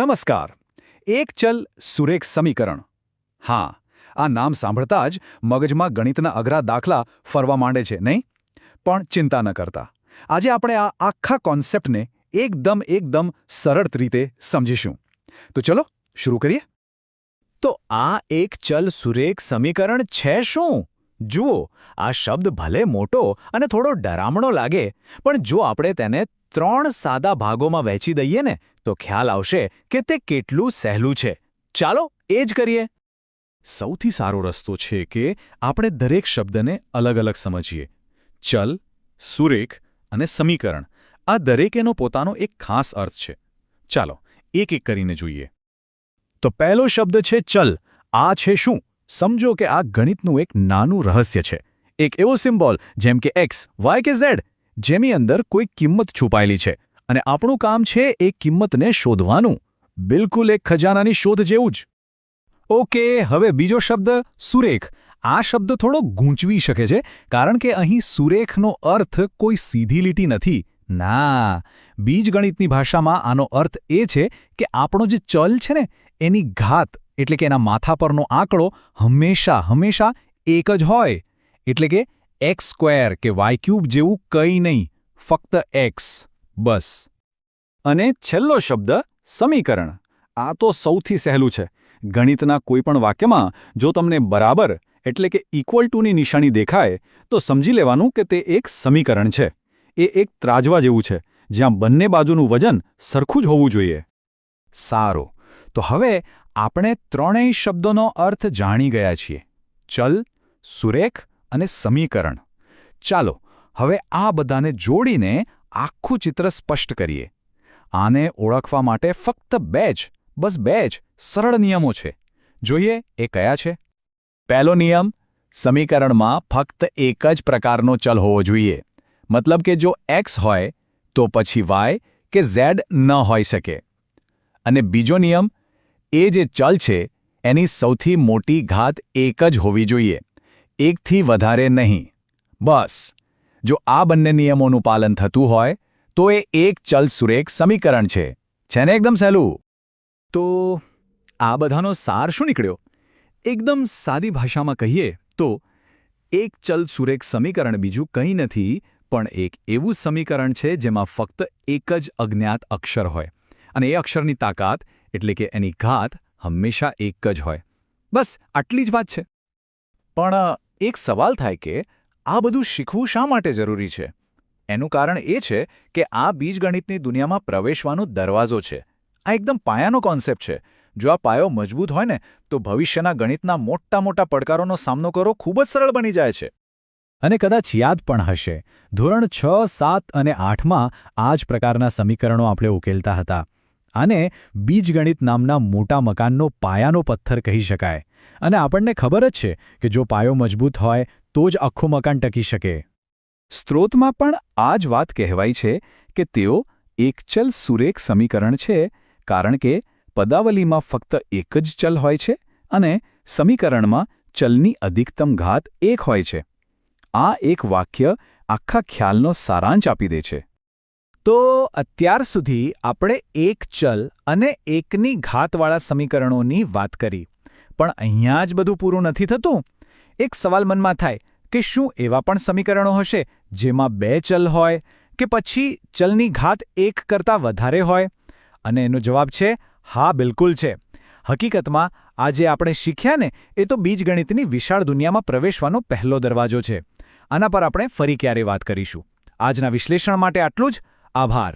નમસ્કાર. એક ચલ સુરેખ સમીકરણ. હા, આ નામ સાંભળતા જ મગજમાં ગણિતના અઘરા દાખલા ફરવા માંડે છે, નહીં? પણ ચિંતા ન કરતા. આજે આપણે આ આખા કોન્સેપ્ટને એકદમ સરળ રીતે સમજીશું. તો ચલો શરૂ કરીએ. તો આ એક ચલ સુરેખ સમીકરણ છે શું? જુઓ, આ શબ્દ ભલે મોટો અને થોડો ડરામણો લાગે, પણ જો આપણે તેને 3 સાદા ભાગોમાં વહેંચી દઈએ ને, તો ખ્યાલ આવશે કે તે કેટલું સહેલું છે. ચાલો એ જ કરીએ. સૌથી સારો રસ્તો છે કે આપણે દરેક શબ્દને અલગ સમજીએ. ચલ, સુરેખ અને સમીકરણ, આ દરેકેનો પોતાનો એક ખાસ અર્થ છે. ચાલો એક કરીને જોઈએ. તો પહેલો શબ્દ છે ચલ. આ છે શું? સમજો કે આ ગણિતનું એક નાનું રહસ્ય છે. એક એવો સિમ્બોલ જેમ કે x, y કે z, જેની અંદર કોઈ કિંમત છુપાયેલી છે અને આપણું કામ છે એ કિંમતને શોધવાનું. બિલકુલ એક ખજાનાની શોધ જેવું જ. ઓકે, હવે બીજો શબ્દ સુરેખ. આ શબ્દ થોડો ગૂંચવી શકે છે, કારણ કે અહીં સુરેખનો અર્થ કોઈ સીધી લીટી નથી. ના, બીજગણિતની ભાષામાં આનો અર્થ એ છે કે આપણો જે ચલ છે ને, એની ઘાત એટલે કે એના માથા પરનો આંકડો હંમેશા એક જ હોય. એટલે કે x² કે y³ જેવું કંઈ નહીં, ફક્ત x. બસ. અને છેલ્લો શબ્દ સમીકરણ. આ તો સૌથી સહેલું છે. ગણિતના કોઈપણ વાક્યમાં જો તમને બરાબર એટલે કે ઇક્વલ ટુની નિશાની દેખાય, તો સમજી લેવાનું કે તે એક સમીકરણ છે. એ એક ત્રાજવા જેવું છે, જ્યાં બંને બાજુનું વજન સરખું જ હોવું જોઈએ. સારું, તો હવે આપણે ત્રણેય શબ્દોનો અર્થ જાણી ગયા છીએ. ચલ, સુરેખ અને સમીકરણ. ચાલો હવે આ બધાને જોડીને આખું ચિત્ર સ્પષ્ટ કરીએ. આને ઓળખવા માટે ફક્ત બે જ સરળ નિયમો છે. જોઈએ એ કયા છે. પહેલો નિયમ: સમીકરણમાં ફક્ત એક જ પ્રકારનો ચલ હોવો જોઈએ. મતલબ કે જો x હોય તો પછી y કે z ન હોઈ શકે. અને બીજો નિયમ: એ જે ચલ છે એની સૌથી મોટી ઘાત એક જ હોવી જોઈએ, એકથી વધારે નહીં. બસ, જો આ બંને નિયમોનું પાલન થતું હોય તો એ એક ચલ સુરેખ સમીકરણ છે. છે ને એકદમ સહેલું? તો આ બધાનો સાર શું નીકળ્યો? એકદમ સાદી ભાષામાં કહીએ તો એક ચલ સુરેખ સમીકરણ બીજું કંઈ નથી પણ એક એવું સમીકરણ છે જેમાં ફક્ત એક જ અજ્ઞાત અક્ષર હોય, અને એ અક્ષરની તાકાત એટલે કે એની ઘાત હંમેશા એક જ હોય. બસ આટલી જ વાત છે. પણ એક સવાલ થાય કે આ બધું શીખવું શા માટે જરૂરી છે? એનું કારણ એ છે કે આ બીજગણિતની દુનિયામાં પ્રવેશવાનો દરવાજો છે. આ એકદમ પાયાનો કોન્સેપ્ટ છે. જો આ પાયો મજબૂત હોય ને, તો ભવિષ્યના ગણિતના મોટા પડકારોનો સામનો કરવો ખૂબ જ સરળ બની જાય છે. અને કદાચ યાદ પણ હશે, ધોરણ 6, 7 અને 8માં આ જ પ્રકારના સમીકરણો આપણે ઉકેલતા હતા. આને બીજગણિત નામના મોટા મકાનનો પાયાનો પથ્થર કહી શકાય. અને આપણને ખબર જ છે કે જો પાયો મજબૂત હોય તો જ આખું મકાન ટકી શકે. સ્ત્રોતમાં પણ આ જ વાત કહેવાય છે કે તેઓ એક ચલ સુરેખ સમીકરણ છે, કારણ કે પદાવલીમાં ફક્ત એક જ ચલ હોય છે અને સમીકરણમાં ચલની અધિકતમ ઘાત 1 હોય છે. આ એક વાક્ય આખા ખ્યાલનો સારાંશ આપી દે છે. તો અત્યાર સુધી આપણે એક ચલ અને એકની ઘાતવાળા સમીકરણોની વાત કરી. પણ અહીંયા જ બધું પૂરું નથી થતું. એક સવાલ મનમાં થાય કે શું એવા પણ સમીકરણો હશે જેમાં 2 ચલ હોય કે પછી ચલની ઘાત 1 કરતાં વધારે હોય? અને એનો જવાબ છે હા, બિલકુલ છે. હકીકતમાં આજે આપણે શીખ્યા ને, એ તો બીજગણિતની વિશાળ દુનિયામાં પ્રવેશવાનો પહેલો દરવાજો છે. આના પર આપણે ફરી ક્યારે વાત કરીશું. આજના વિશ્લેષણ માટે આટલું જ. આભાર.